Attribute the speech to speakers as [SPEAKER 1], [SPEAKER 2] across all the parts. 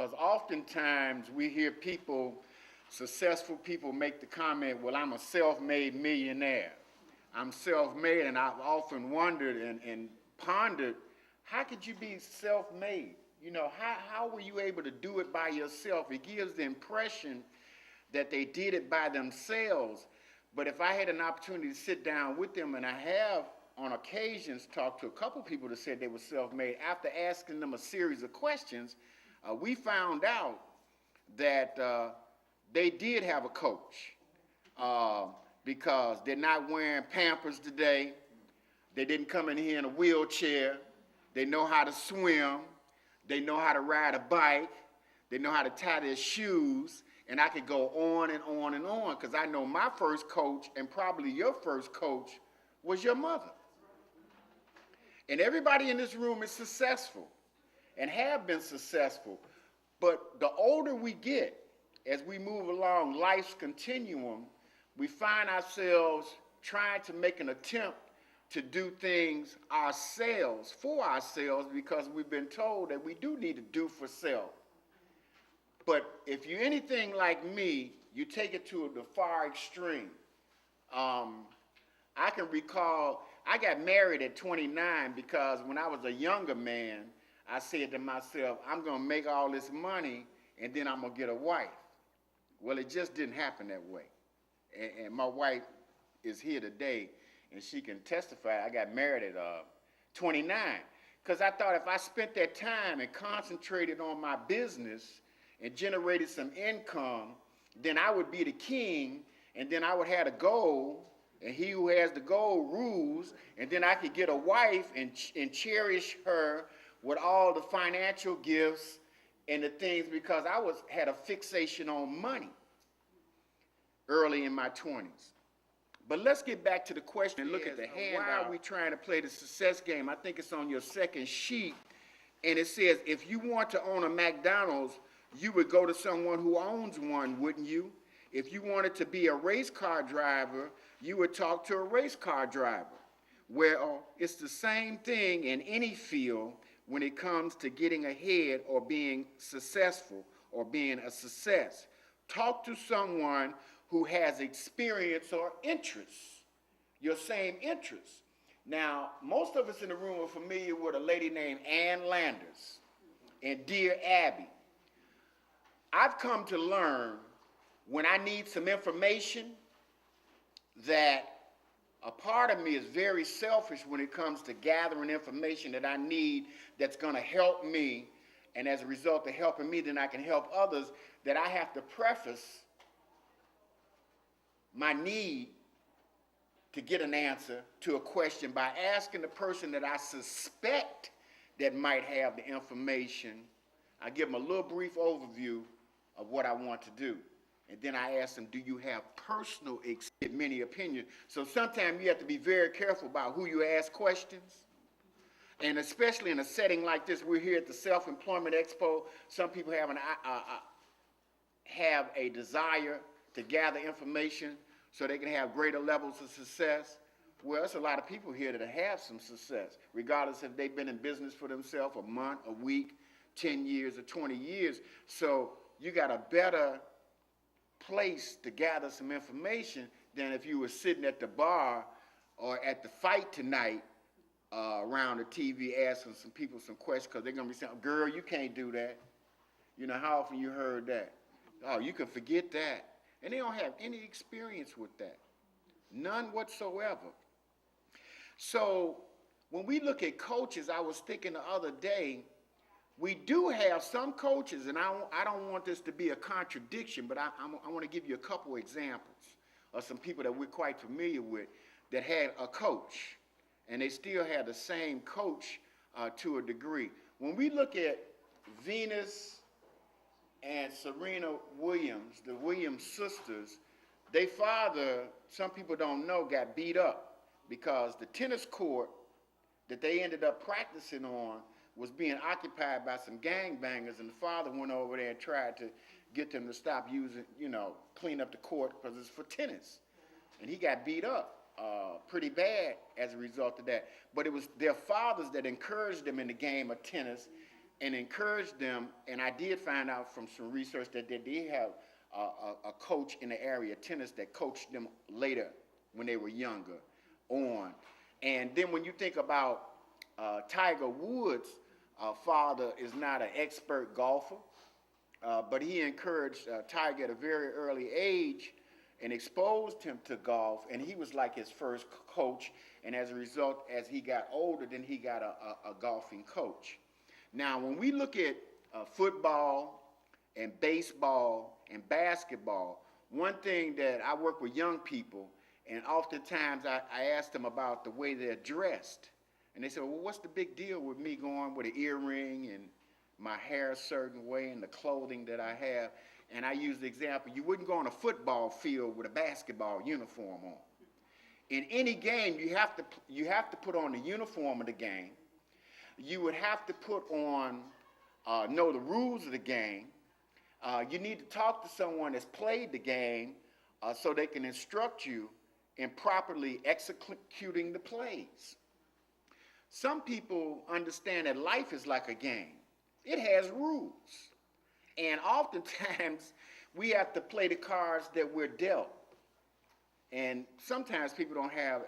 [SPEAKER 1] Because oftentimes we hear people, successful people, make the comment, well, I'm a self-made millionaire. I'm self-made, and I've often wondered and pondered, how could you be self-made? You know, how were you able to do it by yourself? It gives the impression that they did it by themselves. But if I had an opportunity to sit down with them, and I have on occasions talked to a couple people that said they were self-made, after asking them a series of questions, we found out that they did have a coach because they're not wearing Pampers today. They didn't come in here in a wheelchair. They know how to swim. They know how to ride a bike. They know how to tie their shoes. And I could go on and on and on, because I know my first coach, and probably your first coach, was your mother. And everybody in this room is successful and have been successful. But the older we get, as we move along life's continuum, we find ourselves trying to make an attempt to do things ourselves, for ourselves, because we've been told that we do need to do for self. But if you're anything like me, you take it to the far extreme. I can recall, I got married at 29 because when I was a younger man, I said to myself, I'm going to make all this money and then I'm going to get a wife. Well, it just didn't happen that way. And my wife is here today, and she can testify. I got married at 29 because I thought if I spent that time and concentrated on my business and generated some income, then I would be the king, and then I would have a goal, and he who has the goal rules, and then I could get a wife and cherish her with all the financial gifts and the things, because I had a fixation on money early in my 20s. But let's get back to the question and look at the handout. Why are we trying to play the success game? I think it's on your second sheet, and it says, if you want to own a McDonald's, you would go to someone who owns one, wouldn't you? If you wanted to be a race car driver, you would talk to a race car driver. Well, it's the same thing in any field when it comes to getting ahead or being successful or being a success. Talk to someone who has experience or interests, your same interests. Now, most of us in the room are familiar with a lady named Ann Landers and Dear Abby. I've come to learn when I need some information that a part of me is very selfish when it comes to gathering information that I need that's going to help me, and as a result of helping me, then I can help others, that I have to preface my need to get an answer to a question by asking the person that I suspect that might have the information. I give them a little brief overview of what I want to do. And then I ask them, do you have personal experience? Many opinions. So sometimes you have to be very careful about who you ask questions. And especially in a setting like this, we're here at the Self-Employment Expo. Some people have a desire to gather information so they can have greater levels of success. Well, there's a lot of people here that have some success, regardless if they've been in business for themselves a month, a week, 10 years, or 20 years. So you got a better place to gather some information than if you were sitting at the bar or at the fight tonight around the TV asking some people some questions, because they're going to be saying, girl, you can't do that. You know, how often you heard that? Oh, you can forget that. And they don't have any experience with that. None whatsoever. So when we look at coaches, I was thinking the other day, we do have some coaches, and I don't want this to be a contradiction, but I want to give you a couple examples of some people that we're quite familiar with that had a coach, and they still have the same coach to a degree. When we look at Venus and Serena Williams, the Williams sisters, their father, some people don't know, got beat up because the tennis court that they ended up practicing on was being occupied by some gangbangers, and the father went over there and tried to get them to stop using, clean up the court because it's for tennis. And he got beat up pretty bad as a result of that. But it was their fathers that encouraged them in the game of tennis and encourage them. And I did find out from some research that they did have a coach in the area of tennis that coached them later when they were younger on. And then when you think about Tiger Woods' father is not an expert golfer, but he encouraged Tiger at a very early age and exposed him to golf, and he was like his first coach. And as a result, as he got older, then he got a golfing coach. Now, when we look at football and baseball and basketball, one thing that I work with young people, and oftentimes I ask them about the way they're dressed. And they say, well, what's the big deal with me going with an earring and my hair a certain way and the clothing that I have? And I use the example, you wouldn't go on a football field with a basketball uniform on. In any game, you have to put on the uniform of the game. You would have to put on, know the rules of the game. You need to talk to someone that's played the game so they can instruct you in properly executing the plays. Some people understand that life is like a game. It has rules. And oftentimes, we have to play the cards that we're dealt. And sometimes people don't have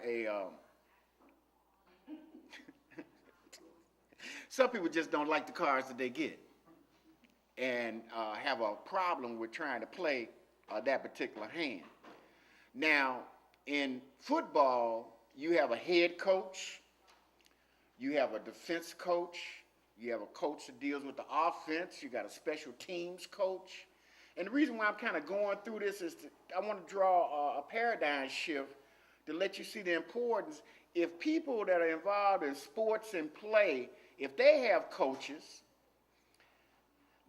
[SPEAKER 1] some people just don't like the cards that they get and have a problem with trying to play that particular hand. Now, in football, you have a head coach, you have a defense coach, you have a coach that deals with the offense, you got a special teams coach. And the reason why I'm kind of going through this is I want to draw a paradigm shift to let you see the importance. If people that are involved in sports and play, if they have coaches,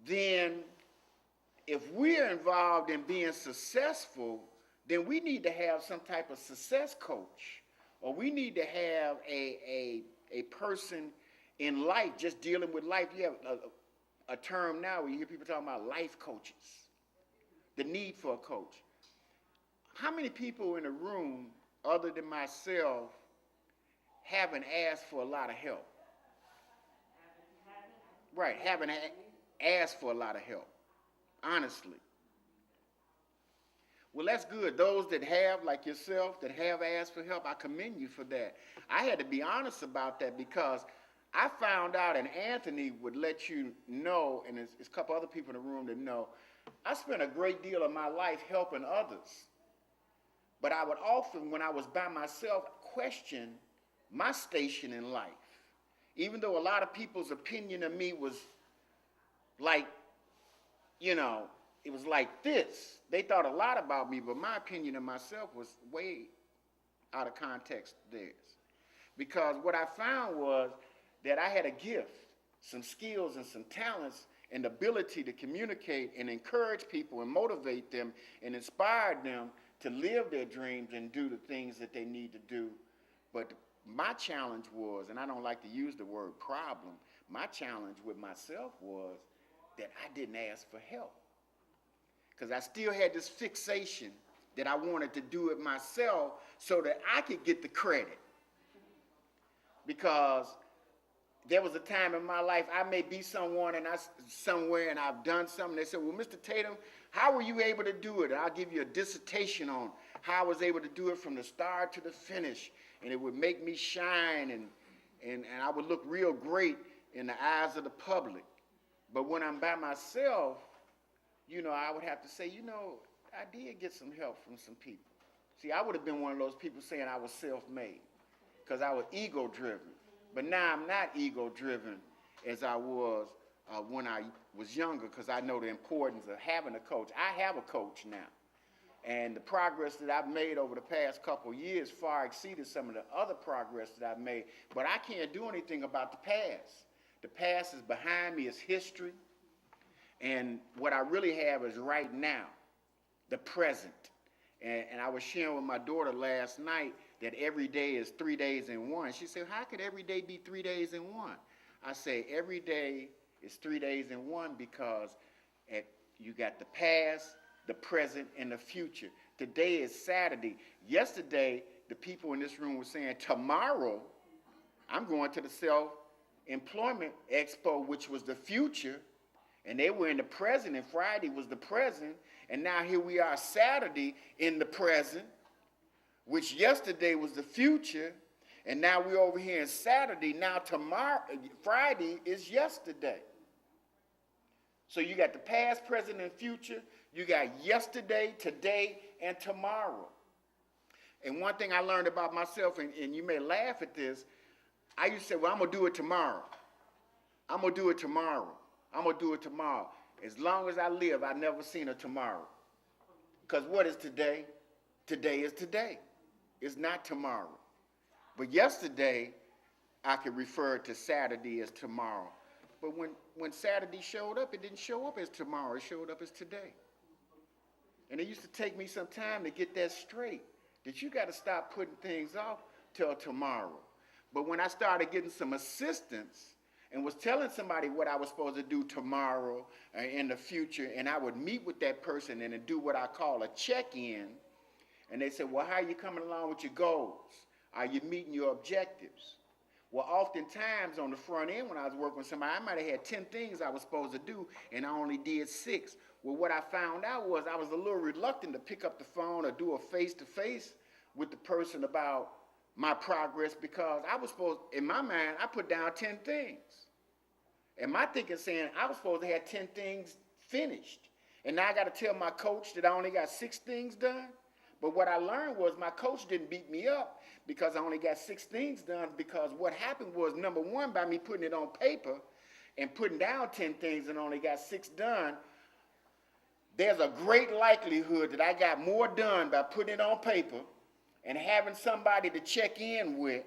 [SPEAKER 1] then if we're involved in being successful, then we need to have some type of success coach, or we need to have a person in life just dealing with life. You have a term now where you hear people talking about life coaches, the need for a coach. How many people in the room, other than myself, haven't asked for a lot of help? Right, haven't asked for a lot of help, honestly. Well, that's good. Those that have, like yourself, that have asked for help, I commend you for that. I had to be honest about that because I found out, and Anthony would let you know, and there's a couple other people in the room that know, I spent a great deal of my life helping others. But I would often, when I was by myself, question my station in life. Even though a lot of people's opinion of me was like, you know, it was like this. They thought a lot about me, but my opinion of myself was way out of context theirs. Because what I found was that I had a gift, some skills and some talents and ability to communicate and encourage people and motivate them and inspire them to live their dreams and do the things that they need to do. But my challenge was, and I don't like to use the word problem, my challenge with myself was that I didn't ask for help. Because I still had this fixation that I wanted to do it myself so that I could get the credit. Because there was a time in my life I may be somewhere and I've done something. They said, well, Mr. Tatum, how were you able to do it? And I'll give you a dissertation on how I was able to do it from the start to the finish. And it would make me shine and I would look real great in the eyes of the public. But when I'm by myself, you know, I would have to say, you know, I did get some help from some people. See, I would have been one of those people saying I was self-made because I was ego-driven. But now I'm not ego-driven as I was when I was younger because I know the importance of having a coach. I have a coach now. And the progress that I've made over the past couple of years far exceeded some of the other progress that I've made. But I can't do anything about the past. The past is behind me, it's history. And what I really have is right now, the present. And I was sharing with my daughter last night that every day is 3 days in one. She said, how could every day be 3 days in one? I say, every day is 3 days in one because you got the past, the present, and the future. Today is Saturday. Yesterday, the people in this room were saying, tomorrow, I'm going to the Employment Expo, which was the future, and they were in the present, and Friday was the present, and now here we are Saturday in the present, which yesterday was the future, and now we're over here in Saturday. Now tomorrow, Friday is yesterday. So you got the past, present, and future. You got yesterday, today, and tomorrow. And one thing I learned about myself, and you may laugh at this, I used to say, well, I'm going to do it tomorrow. I'm going to do it tomorrow. I'm going to do it tomorrow. As long as I live, I've never seen a tomorrow. Because what is today? Today is today. It's not tomorrow. But yesterday, I could refer to Saturday as tomorrow. But when Saturday showed up, it didn't show up as tomorrow. It showed up as today. And it used to take me some time to get that straight, that you got to stop putting things off till tomorrow. But when I started getting some assistance and was telling somebody what I was supposed to do tomorrow or in the future, and I would meet with that person and do what I call a check-in, and they said, well, how are you coming along with your goals? Are you meeting your objectives? Well, oftentimes on the front end when I was working with somebody, I might have had 10 things I was supposed to do, and I only did 6. Well, what I found out was I was a little reluctant to pick up the phone or do a face-to-face with the person about my progress, because I was supposed, in my mind, I put down 10 things. And my thinking saying I was supposed to have 10 things finished. And now I got to tell my coach that I only got 6 things done. But what I learned was my coach didn't beat me up because I only got 6 things done, because what happened was, number one, by me putting it on paper and putting down 10 things and only got 6 done, there's a great likelihood that I got more done by putting it on paper and having somebody to check in with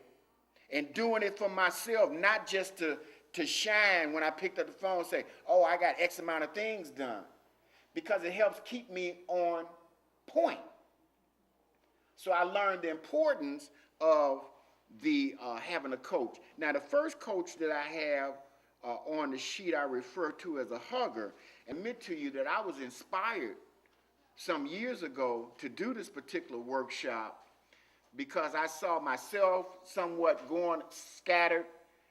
[SPEAKER 1] and doing it for myself, not just to shine when I picked up the phone and say, oh, I got X amount of things done, because it helps keep me on point. So I learned the importance of having a coach. Now, the first coach that I have on the sheet I refer to as a hugger, admit to you that I was inspired some years ago to do this particular workshop because I saw myself somewhat going scattered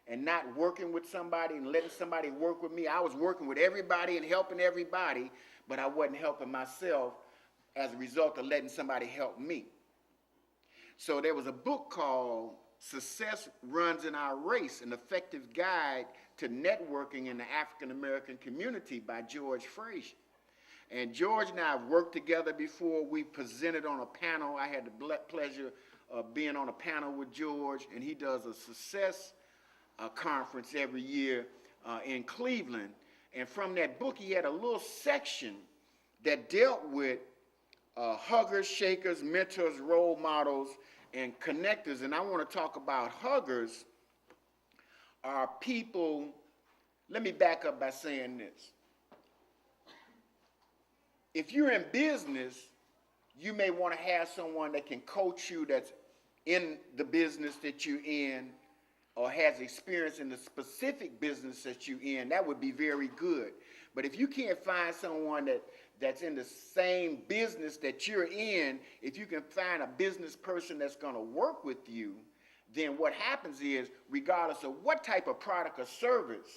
[SPEAKER 1] and not working with somebody and letting somebody work with me. I was working with everybody and helping everybody, but I wasn't helping myself as a result of letting somebody help me. So there was a book called Success Runs in Our Race, An Effective Guide to Networking in the African American Community by George Frazier. And George and I have worked together before. We presented on a panel. I had the pleasure of being on a panel with George, and he does a success conference every year in Cleveland. And from that book, he had a little section that dealt with huggers, shakers, mentors, role models, and connectors. And I want to talk about huggers are people. Let me back up by saying this. If you're in business, you may want to have someone that can coach you that's in the business that you're in or has experience in the specific business that you're in. That would be very good. But if you can't find someone that's in the same business that you're in, if you can find a business person that's going to work with you, then what happens is, regardless of what type of product or service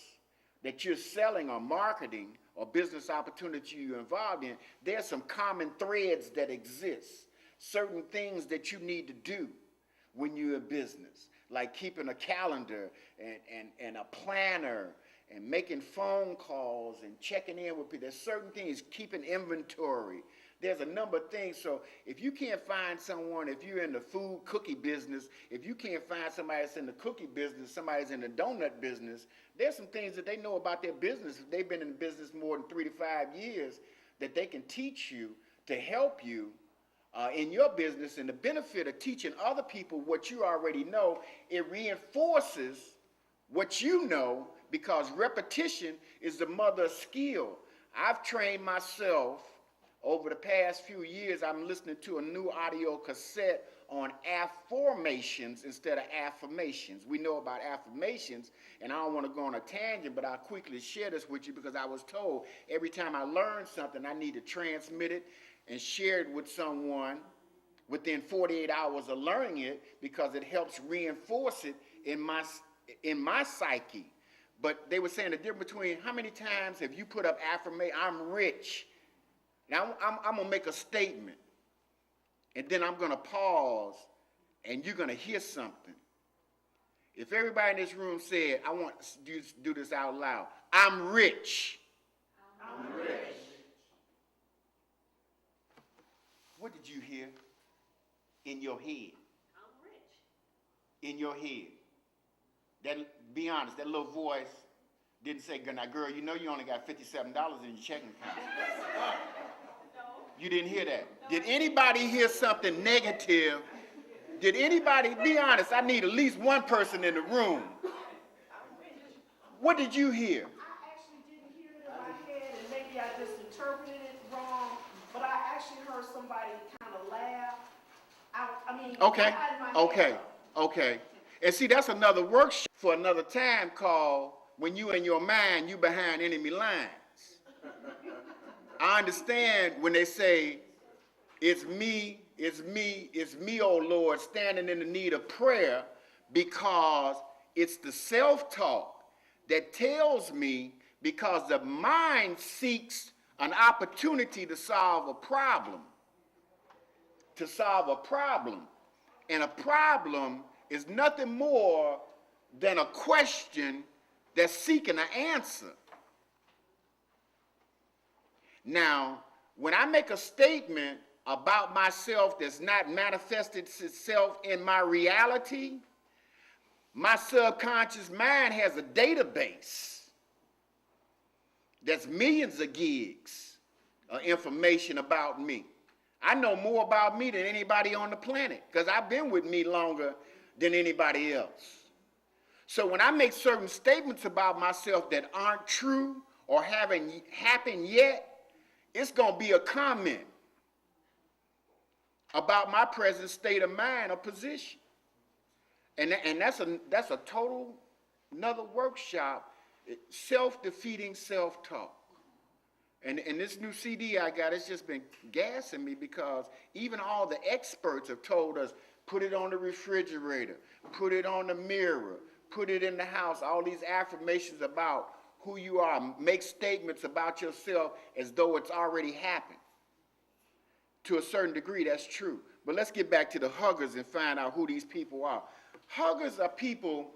[SPEAKER 1] that you're selling or marketing or business opportunity you're involved in, there's some common threads that exist. Certain things that you need to do when you're in business, like keeping a calendar and a planner and making phone calls and checking in with people. There's certain things, keeping inventory. There's a number of things. So if you can't find someone, if you're in the food cookie business, if you can't find somebody that's in the cookie business, somebody's in the donut business, there's some things that they know about their business. If they've been in business more than 3 to 5 years, that they can teach you to help you in your business. And the benefit of teaching other people what you already know, it reinforces what you know, because repetition is the mother of skill. I've trained myself over the past few years. I'm listening to a new audio cassette on affirmations instead of affirmations. We know about affirmations, and I don't want to go on a tangent, but I'll quickly share this with you because I was told every time I learn something, I need to transmit it and share it with someone within 48 hours of learning it, because it helps reinforce it in my psyche. But they were saying the difference between how many times have you put up affirmation, I'm rich. Now I'm going to make a statement. And then I'm going to pause and you're going to hear something. If everybody in this room said, I want you to do this out loud. I'm rich.
[SPEAKER 2] I'm rich.
[SPEAKER 1] What did you hear in your head?
[SPEAKER 2] I'm rich.
[SPEAKER 1] In your head. That, be honest, that little voice didn't say, now girl, you know you only got $57 in your checking account.
[SPEAKER 2] No.
[SPEAKER 1] You didn't hear that. Did anybody hear something negative? Did anybody, be honest, I need at least one person in the room. What did you hear?
[SPEAKER 3] I actually didn't hear it in my head, and maybe I just interpreted it wrong, but I actually heard somebody kind of laugh.
[SPEAKER 1] Okay,
[SPEAKER 3] I had my
[SPEAKER 1] okay,
[SPEAKER 3] hand up.
[SPEAKER 1] okay. And see, that's another workshop for another time called when you in your mind, you behind enemy lines. I understand when they say, it's me, oh Lord, standing in the need of prayer, because it's the self-talk that tells me, because the mind seeks an opportunity to solve a problem. To solve a problem. And a problem is nothing more than a question that's seeking an answer. Now, when I make a statement about myself that's not manifested itself in my reality, my subconscious mind has a database that's millions of gigs of information about me. I know more about me than anybody on the planet because I've been with me longer than anybody else. So when I make certain statements about myself that aren't true or haven't happened yet, it's going to be a comment about my present state of mind or position. And that's a total another workshop, self-defeating self-talk. And this new CD I got, it's just been gassing me because even all the experts have told us, put it on the refrigerator, put it on the mirror, put it in the house, all these affirmations about who you are, make statements about yourself as though it's already happened. To a certain degree, that's true. But let's get back to the huggers and find out who these people are. Huggers are people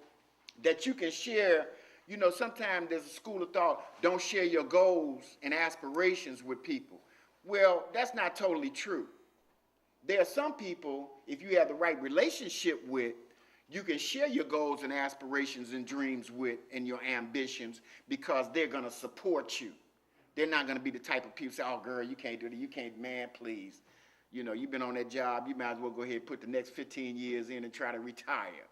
[SPEAKER 1] that you can share. You know, sometimes there's a school of thought, don't share your goals and aspirations with people. Well, that's not totally true. There are some people, if you have the right relationship with, you can share your goals and aspirations and dreams with and your ambitions because they're going to support you. They're not going to be the type of people say, oh, girl, you can't do that. You can't, man, please. You know, you've been on that job. You might as well go ahead and put the next 15 years in and try to retire.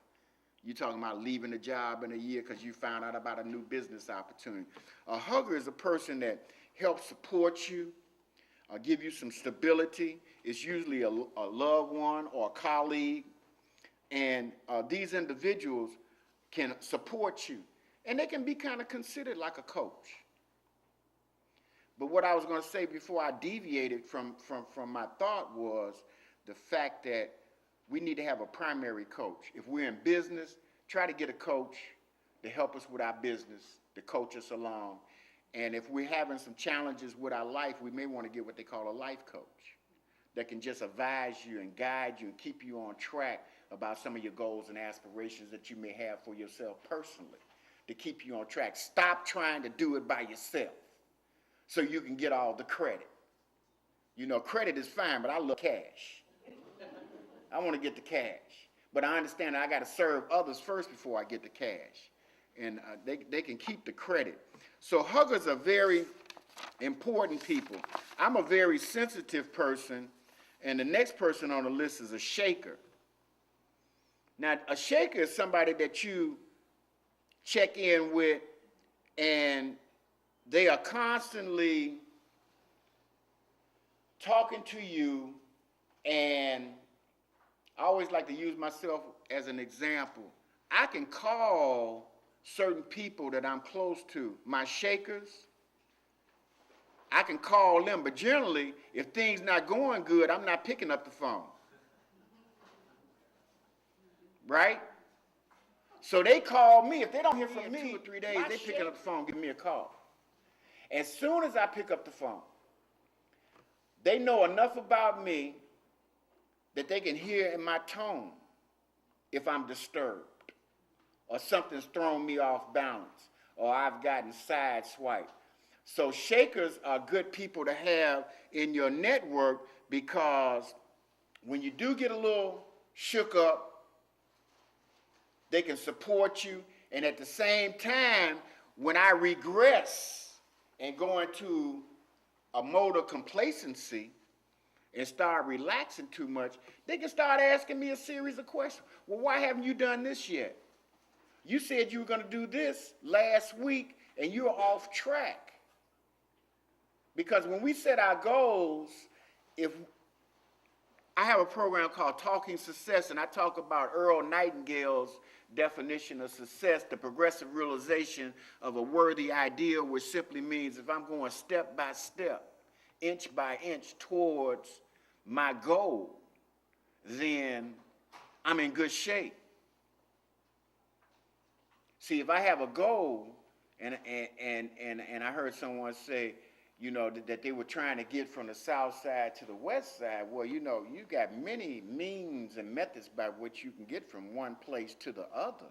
[SPEAKER 1] You're talking about leaving the job in a year because you found out about a new business opportunity. A hugger is a person that helps support you, give you some stability. It's usually a loved one or a colleague. And these individuals can support you. And they can be kind of considered like a coach. But what I was going to say before I deviated from my thought was the fact that we need to have a primary coach. If we're in business, try to get a coach to help us with our business, to coach us along. And if we're having some challenges with our life, we may want to get what they call a life coach that can just advise you and guide you and keep you on track about some of your goals and aspirations that you may have for yourself personally, to keep you on track. Stop trying to do it by yourself so you can get all the credit. You know, credit is fine, but I love cash. I want to get the cash. But I understand that I got to serve others first before I get the cash. And they can keep the credit. So huggers are very important people. I'm a very sensitive person, and the next person on the list is a shaker. Now, a shaker is somebody that you check in with, and they are constantly talking to you, and I always like to use myself as an example. I can call certain people that I'm close to, my shakers. I can call them, but generally, if things not going good, I'm not picking up the phone. Right? So they call me. If they don't hear from me in 2 or 3 days,
[SPEAKER 3] my
[SPEAKER 1] they picking up
[SPEAKER 3] shake-
[SPEAKER 1] the phone, giving me a call. As soon as I pick up the phone, they know enough about me that they can hear in my tone if I'm disturbed or something's thrown me off balance or I've gotten sideswiped. So shakers are good people to have in your network because when you do get a little shook up, they can support you. And at the same time, when I regress and go into a mode of complacency and start relaxing too much, they can start asking me a series of questions. Well, why haven't you done this yet? You said you were going to do this last week and you're off track. Because when we set our goals, if I have a program called Talking Success, and I talk about Earl Nightingale's definition of success, the progressive realization of a worthy ideal, which simply means if I'm going step by step, inch by inch towards my goal, then I'm in good shape. See, if I have a goal, and I heard someone say, you know, that they were trying to get from the south side to the west side. Well, you know, you got many means and methods by which you can get from one place to the other.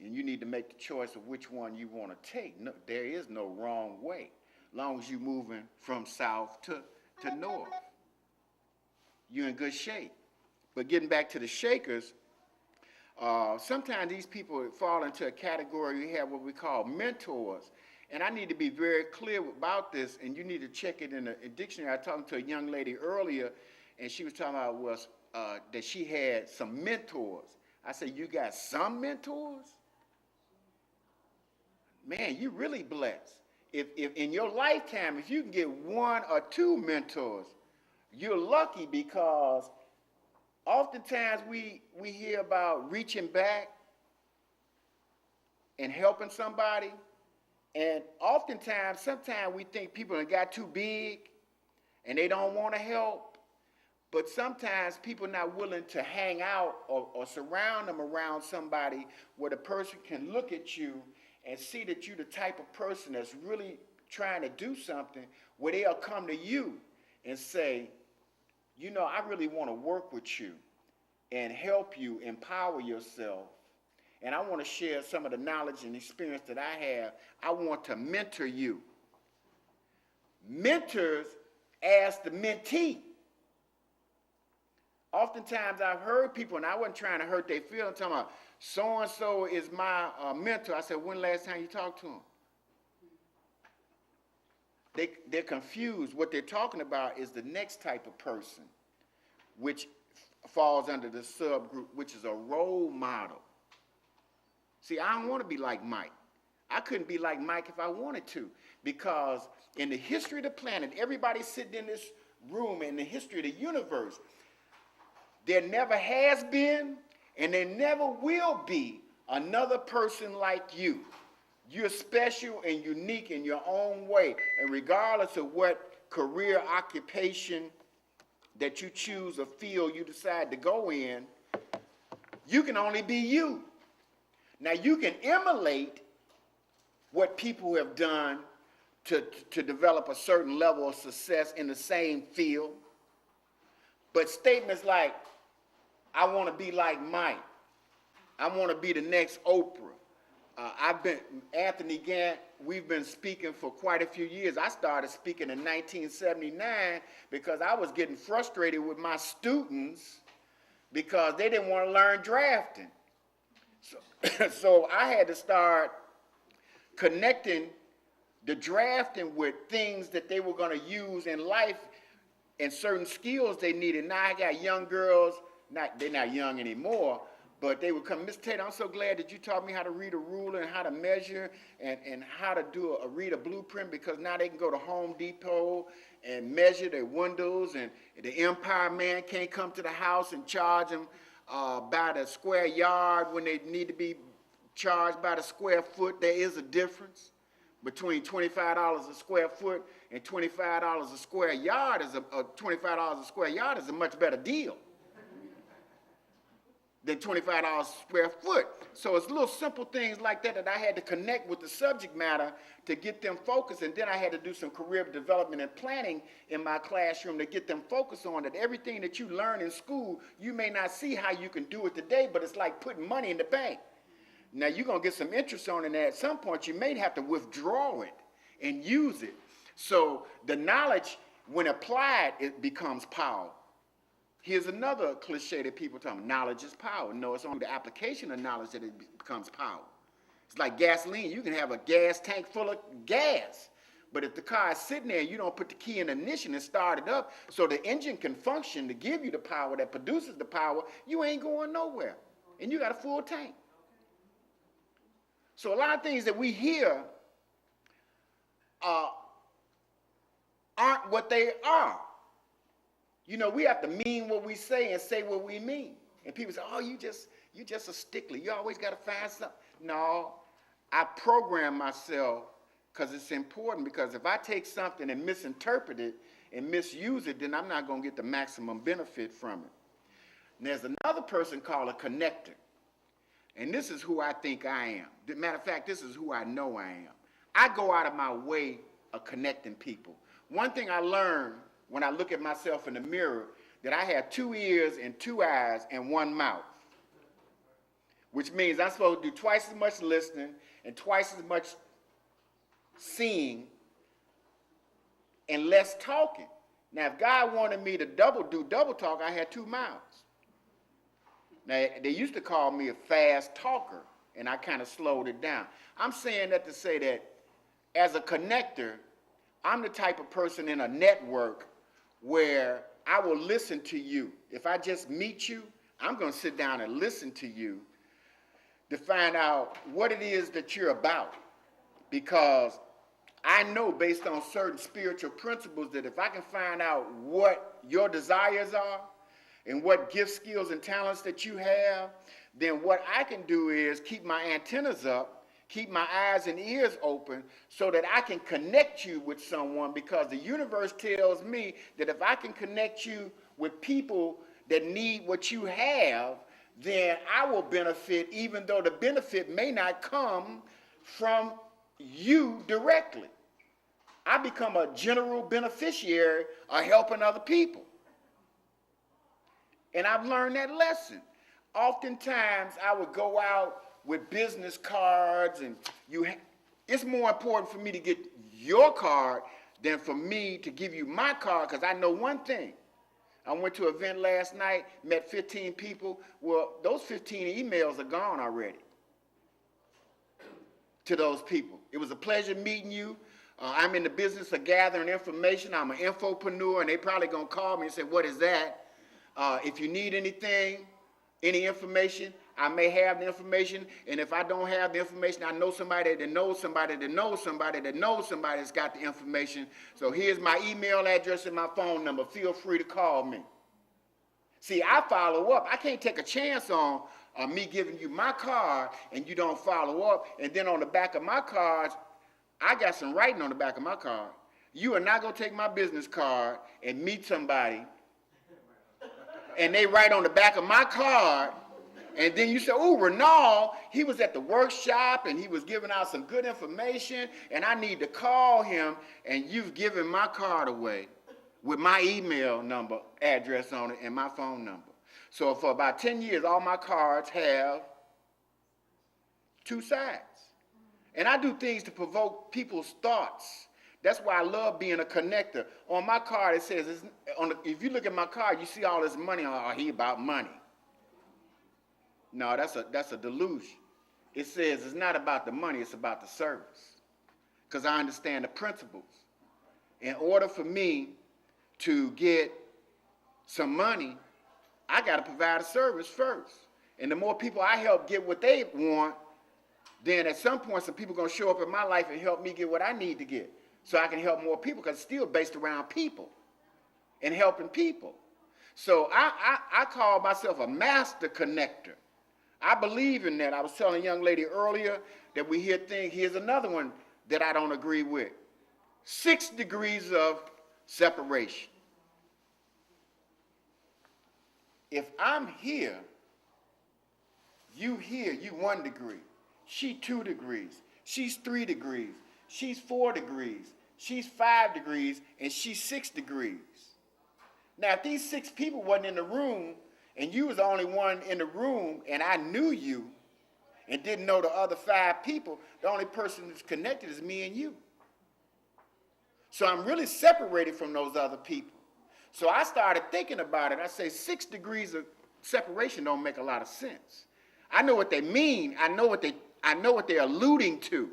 [SPEAKER 1] And you need to make the choice of which one you want to take. No, there is no wrong way, as long as you're moving from south to north. You're in good shape. But getting back to the shakers, sometimes these people fall into a category. We have what we call mentors. And I need to be very clear about this, and you need to check it in a dictionary. I was talking to a young lady earlier, and she was talking about that she had some mentors. I said, you got some mentors? Man, you're really blessed. If in your lifetime, if you can get 1 or 2 mentors, you're lucky, because oftentimes we hear about reaching back and helping somebody. And oftentimes, sometimes we think people have got too big and they don't want to help. But sometimes people are not willing to hang out or surround them around somebody where the person can look at you and see that you're the type of person that's really trying to do something, where they'll come to you and say, you know, I really want to work with you and help you empower yourself. And I want to share some of the knowledge and experience that I have. I want to mentor you. Mentors ask the mentee. Oftentimes I've heard people, and I wasn't trying to hurt their feelings, talking about, so-and-so is my mentor. I said, when last time you talked to them? They're confused. What they're talking about is the next type of person, which falls under the subgroup, which is a role model. See, I don't want to be like Mike. I couldn't be like Mike if I wanted to, because in the history of the planet, everybody sitting in this room, in the history of the universe, there never has been and there never will be another person like you. You're special and unique in your own way, and regardless of what career occupation that you choose or field you decide to go in, you can only be you. Now, you can emulate what people have done to develop a certain level of success in the same field. But statements like, I want to be like Mike. I want to be the next Oprah. Anthony Gant, we've been speaking for quite a few years. I started speaking in 1979 because I was getting frustrated with my students because they didn't want to learn drafting. So I had to start connecting the drafting with things that they were going to use in life and certain skills they needed. Now I got young girls, they're not young anymore, but they would come, Miss Tatum, I'm so glad that you taught me how to read a ruler and how to measure and how to read a blueprint, because now they can go to Home Depot and measure their windows, and the Empire man can't come to the house and charge them by the square yard when they need to be charged by the square foot. There is a difference between $25 a square foot and $25 a square yard. $25 a square yard is a much better deal. than $25 square foot. So it's little simple things like that that I had to connect with the subject matter to get them focused. And then I had to do some career development and planning in my classroom to get them focused on that everything that you learn in school, you may not see how you can do it today, but it's like putting money in the bank. Now you're going to get some interest on it, and at some point you may have to withdraw it and use it. So the knowledge, when applied, it becomes power. Here's another cliche that people tell me, knowledge is power. No, it's only the application of knowledge that it becomes power. It's like gasoline. You can have a gas tank full of gas, but if the car is sitting there and you don't put the key in the ignition and start it up so the engine can function to give you the power that produces the power, you ain't going nowhere. And you got a full tank. So a lot of things that we hear aren't what they are. You know, we have to mean what we say and say what we mean. And people say, oh, you just a stickler. You always got to find something. No, I program myself because it's important, because if I take something and misinterpret it and misuse it, then I'm not going to get the maximum benefit from it. And there's another person called a connector. And this is who I think I am. Matter of fact, this is who I know I am. I go out of my way of connecting people. One thing I learned when I look at myself in the mirror, that I have 2 ears and 2 eyes and 1 mouth, which means I'm supposed to do twice as much listening and twice as much seeing and less talking. Now, if God wanted me to do double talk, I had 2 mouths. Now, they used to call me a fast talker, and I kind of slowed it down. I'm saying that to say that as a connector, I'm the type of person in a network where I will listen to you. If I just meet you, I'm going to sit down and listen to you to find out what it is that you're about. Because I know based on certain spiritual principles that if I can find out what your desires are and what gifts, skills, and talents that you have, then what I can do is keep my antennas up, keep my eyes and ears open so that I can connect you with someone, because the universe tells me that if I can connect you with people that need what you have, then I will benefit, even though the benefit may not come from you directly. I become a general beneficiary of helping other people. And I've learned that lesson. Oftentimes I would go out with business cards, and it's more important for me to get your card than for me to give you my card, because I know one thing. I went to an event last night, met 15 people. Well, those 15 emails are gone already to those people. It was a pleasure meeting you. I'm in the business of gathering information. I'm an infopreneur, and they probably going to call me and say, what is that? If you need anything, any information, I may have the information, and if I don't have the information, I know somebody that knows somebody that knows somebody that knows somebody that's got the information. So here's my email address and my phone number. Feel free to call me. See, I follow up. I can't take a chance on me giving you my card and you don't follow up, and then on the back of my cards, I got some writing on the back of my card. You are not going to take my business card and meet somebody, and they write on the back of my card, and then you say, oh, Ranoule, he was at the workshop and he was giving out some good information and I need to call him, and you've given my card away with my email number, address on it, and my phone number. So for about 10 years, all my cards have 2 sides. And I do things to provoke people's thoughts. That's why I love being a connector. On my card, it says, if you look at my card, you see all this money. Oh, he about money. No, that's a delusion. It says it's not about the money, it's about the service. Because I understand the principles. In order for me to get some money, I got to provide a service first. And the more people I help get what they want, then at some point some people are going to show up in my life and help me get what I need to get. So I can help more people, because it's still based around people and helping people. So I call myself a master connector. I believe in that. I was telling a young lady earlier that we hear things. Here's another one that I don't agree with. 6 degrees of separation. If I'm here You here, you 1 degree. She 2 degrees. She's 3 degrees. She's 4 degrees. She's 5 degrees, and she's 6 degrees. Now, if these 6 people wasn't in the room, and you was the only one in the room, and I knew you, and didn't know the other 5 people, the only person that's connected is me and you. So I'm really separated from those other people. So I started thinking about it. I say 6 degrees of separation don't make a lot of sense. I know what they mean. I know what they're alluding to.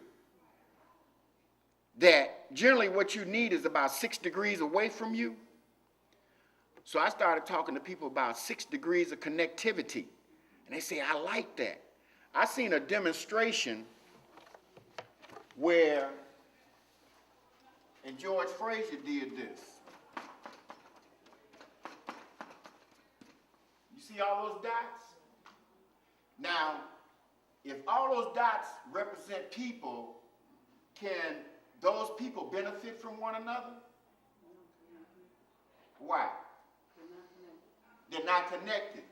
[SPEAKER 1] That generally what you need is about 6 degrees away from you. So I started talking to people about 6 degrees of connectivity. And they say, I like that. I seen a demonstration where, and George Frazier did this. You see all those dots? Now, if all those dots represent people, can those people benefit from one another? Why? They're not connected.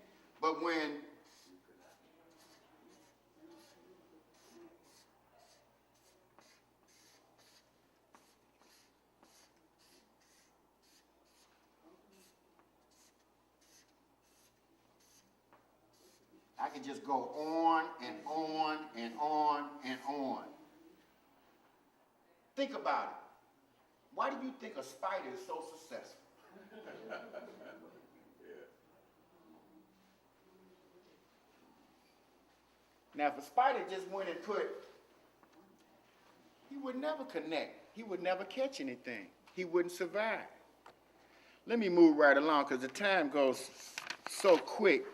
[SPEAKER 1] But when I can just go on and on and on and on. Think about it. Why do you think a spider is so successful? Now, if a spider just went and he would never connect. He would never catch anything. He wouldn't survive. Let me move right along because the time goes so quick.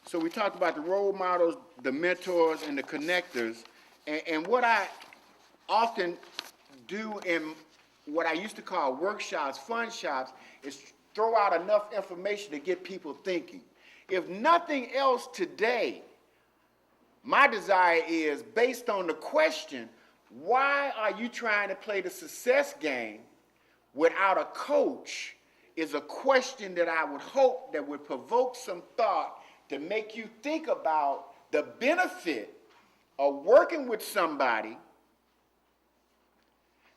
[SPEAKER 1] So we talked about the role models, the mentors, and the connectors. And what I often do in what I used to call workshops, FUNSHOPS, is throw out enough information to get people thinking. If nothing else today, my desire is, based on the question, why are you trying to play the success game without a coach, is a question that I would hope that would provoke some thought to make you think about the benefit of working with somebody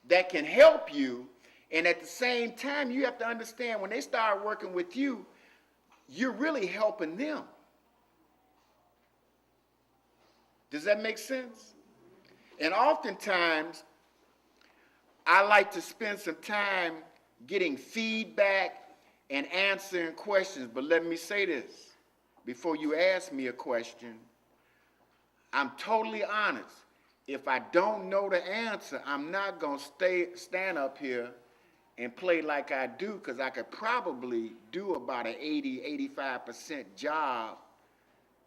[SPEAKER 1] that can help you. And at the same time, you have to understand when they start working with you, you're really helping them. Does that make sense? And oftentimes, I like to spend some time getting feedback and answering questions. But let me say this, before you ask me a question, I'm totally honest. If I don't know the answer, I'm not going to stand up here and play like I do, because I could probably do about an 80-85% job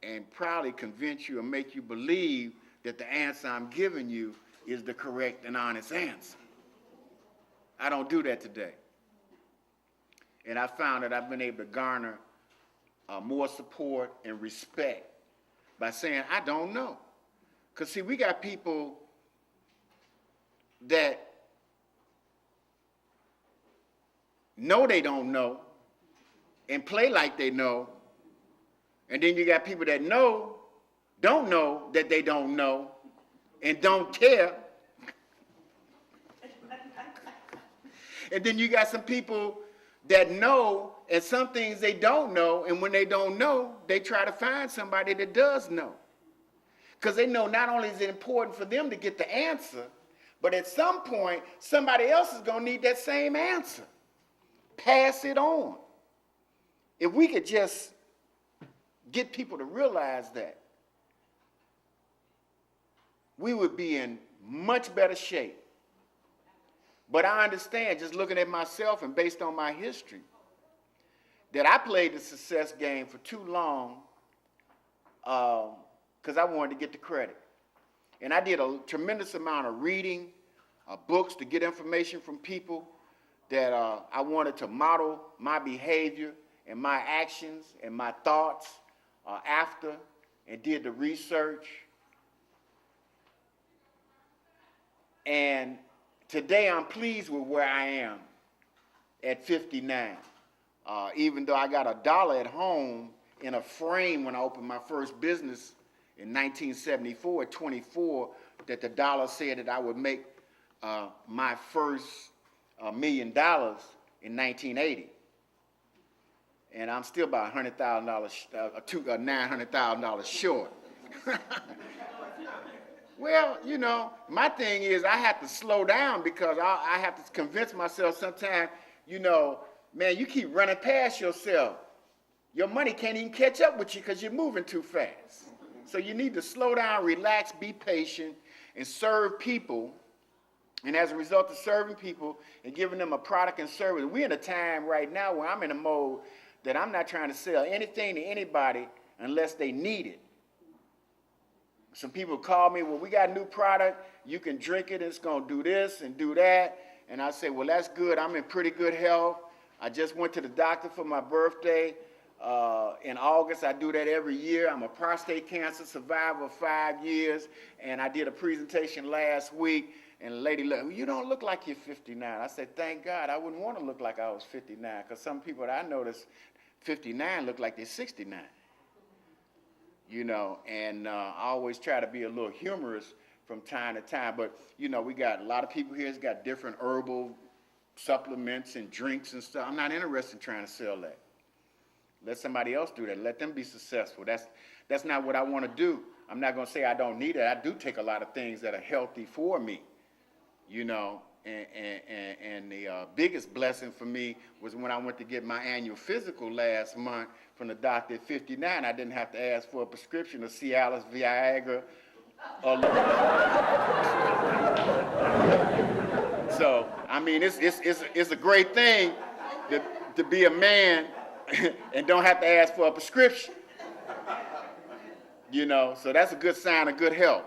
[SPEAKER 1] and probably convince you or make you believe that the answer I'm giving you is the correct and honest answer. I don't do that today. And I found that I've been able to garner more support and respect by saying, I don't know. Because, see, we got people that know they don't know and play like they know. And then you got people that don't know that they don't know and don't care. And then you got some people that know and some things they don't know, and when they don't know, they try to find somebody that does know. Because they know not only is it important for them to get the answer, but at some point, somebody else is going to need that same answer. Pass it on. If we could just get people to realize that, we would be in much better shape. But I understand, just looking at myself and based on my history, that I played the success game for too long because I wanted to get the credit. And I did a tremendous amount of reading, books to get information from people that I wanted to model my behavior and my actions and my thoughts after, and did the research. And today I'm pleased with where I am at 59. Even though I got $1 at home in a frame when I opened my first business in 1974 at 24, that the dollar said that I would make my first $1 million in 1980. And I'm still about $900,000 short. Well, you know, my thing is I have to slow down because I have to convince myself sometimes, you know, man, you keep running past yourself. Your money can't even catch up with you because you're moving too fast. So you need to slow down, relax, be patient, and serve people. And as a result of serving people and giving them a product and service, we're in a time right now where I'm in a mode that I'm not trying to sell anything to anybody unless they need it. Some people call me, well, we got a new product, you can drink it, and it's going to do this and do that. And I say, well, that's good. I'm in pretty good health. I just went to the doctor for my birthday in August. I do that every year. I'm a prostate cancer survivor of 5 years, and I did a presentation last week, and the lady looked, well, you don't look like you're 59. I said, thank God. I wouldn't want to look like I was 59, because some people that I know that's 59 look like they're 69. You know, and I always try to be a little humorous from time to time. But, you know, we got a lot of people here that's got different herbal supplements and drinks and stuff. I'm not interested in trying to sell that. Let somebody else do that. Let them be successful. That's not what I want to do. I'm not going to say I don't need it. I do take a lot of things that are healthy for me, you know. And the biggest blessing for me was when I went to get my annual physical last month from the doctor at 59. I didn't have to ask for a prescription of Cialis, Viagra, or so, I mean, it's a great thing to be a man and don't have to ask for a prescription. You know, so that's a good sign of good health.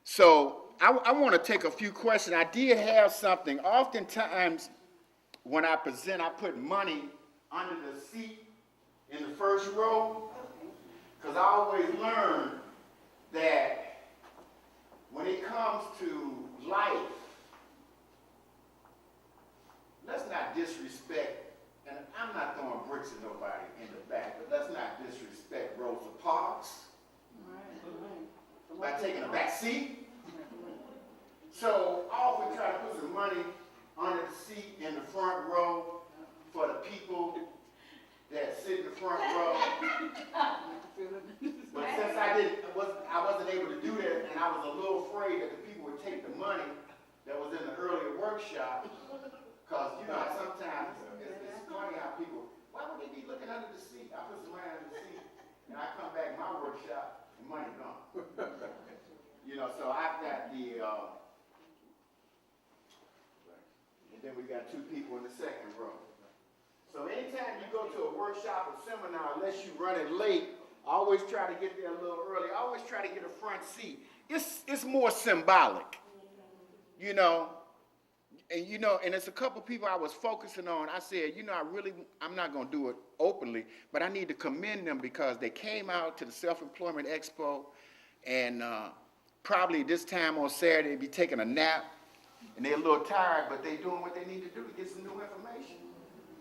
[SPEAKER 1] So I want to take a few questions. I did have something. Oftentimes, when I present, I put money under the seat in the first row, because I always learn that when it comes to life, let's not disrespect, and I'm not throwing bricks at nobody in the back, but let's not disrespect Rosa Parks by taking a back seat. So I often try to put some money under the seat in the front row for the people that sit in the front row. But since I wasn't able to do that, and I was a little afraid that the people would take the money that was in the earlier workshop, because, you know, sometimes it's funny how people, why would they be looking under the seat? I put some money under the seat, and I come back to my workshop, and money gone. You know, so I've got the, and then we got two people in the second row. So anytime you go to a workshop or seminar, unless you run it late, I always try to get there a little early. I always try to get a front seat. It's more symbolic, you know. And, you know, and it's a couple people I was focusing on. I said, you know, I'm not going to do it openly, but I need to commend them because they came out to the Self-Employment Expo, and probably this time on Saturday they'd be taking a nap, and they're a little tired, but they're doing what they need to do to get some new information.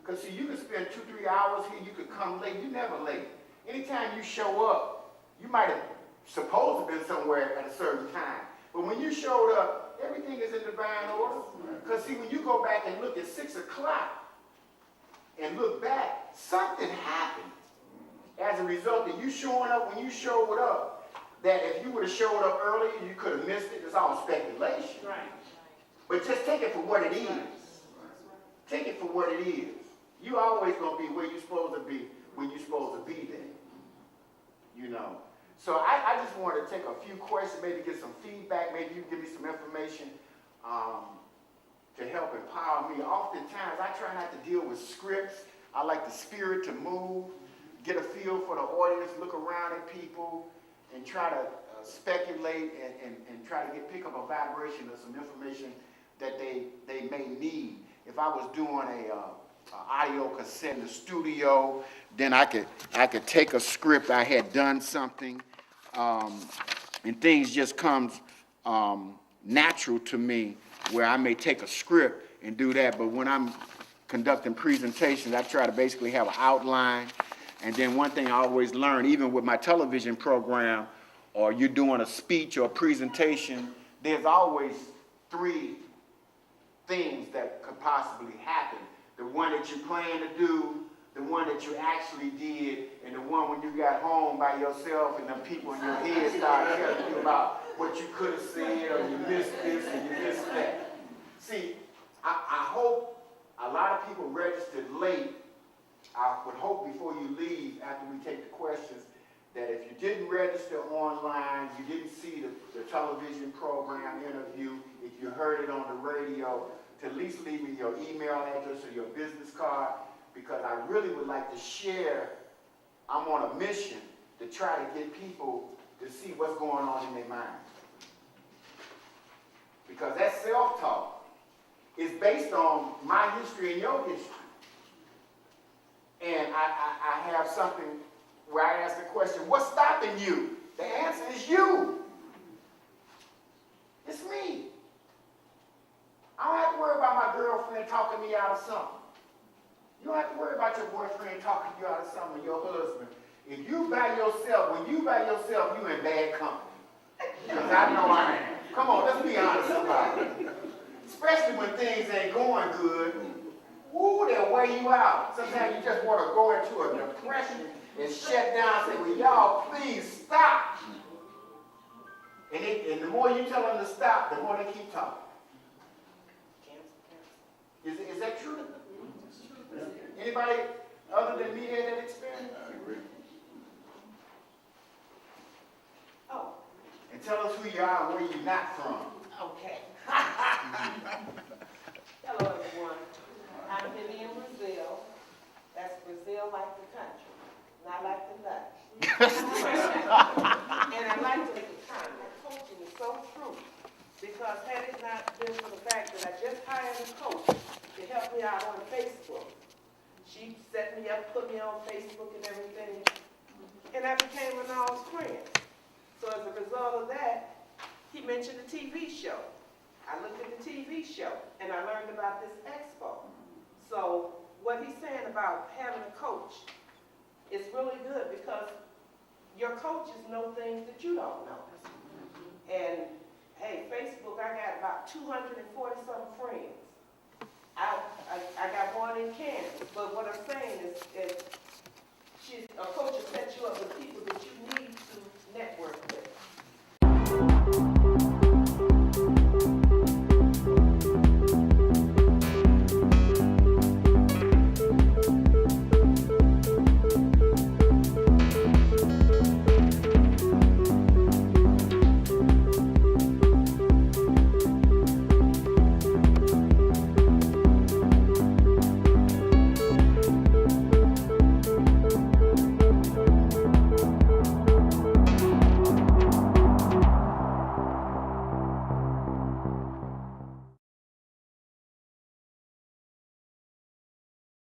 [SPEAKER 1] Because, see, you can spend 2-3 hours here, you could come late, you're never late. Anytime you show up, you might have supposed to have been somewhere at a certain time, but when you showed up, everything is in divine order. Because, see, when you go back and look at 6 o'clock and look back, something happened as a result of you showing up when you showed up, that if you would have showed up earlier, you could have missed it. It's all speculation.
[SPEAKER 3] Right.
[SPEAKER 1] But just take it for what it is. Take it for what it is. You always going to be where you're supposed to be when you're supposed to be there. You know. So I just wanted to take a few questions, maybe get some feedback, maybe you can give me some information to help empower me. Oftentimes, I try not to deal with scripts. I like the spirit to move, get a feel for the audience, look around at people, and try to speculate and try to pick up a vibration of some information that they may need. If I was doing a audio cassette in the studio, then I could take a script, I had done something, and things just comes natural to me where I may take a script and do that. But when I'm conducting presentations, I try to basically have an outline, And then one thing I always learn, even with my television program, or you're doing a speech or a presentation, there's always 3 things that could possibly happen. The one that you plan to do, the one that you actually did, and the one when you got home by yourself and the people in your head started telling you about what you could have said, or you missed this and you missed that. See, I hope a lot of people registered late. I would hope before you leave, after we take the questions, that if you didn't register online, you didn't see the television program interview, if you heard it on the radio, to at least leave me your email address or your business card, because I really would like to share. I'm on a mission to try to get people to see what's going on in their mind. Because that self-talk is based on my history and your history. And I have something where I ask the question, what's stopping you? The answer is you. It's me. I don't have to worry about my girlfriend talking me out of something. You don't have to worry about your boyfriend talking you out of something, your husband. If you by yourself, when you by yourself, you in bad company. Because I know I am. Come on, let's be honest about it. Especially when things ain't going good. Ooh, they'll wear you out. Sometimes you just want to go into a depression and shut down and say, well, y'all, please stop. And the more you tell them to stop, the more they keep talking. Is that true? Anybody other than me had that experience?
[SPEAKER 3] Oh,
[SPEAKER 1] And tell us who you are and where you're not from.
[SPEAKER 3] okay. Hello, everyone. I'm in Brazil. That's Brazil like the country, not like the nut. And I like to make a comment. Coaching is so true, because had it not been for the fact that I just hired a coach to help me out on Facebook, she set me up, put me on Facebook and everything, and I became Ranoulle's friend. So as a result of that, he mentioned the TV show. I looked at the TV show, and I learned about this Expo. So what he's saying about having a coach is really good, because your coaches know things that you don't know. And hey, Facebook, I got about 240-something friends. I got one in Kansas, but what I'm saying is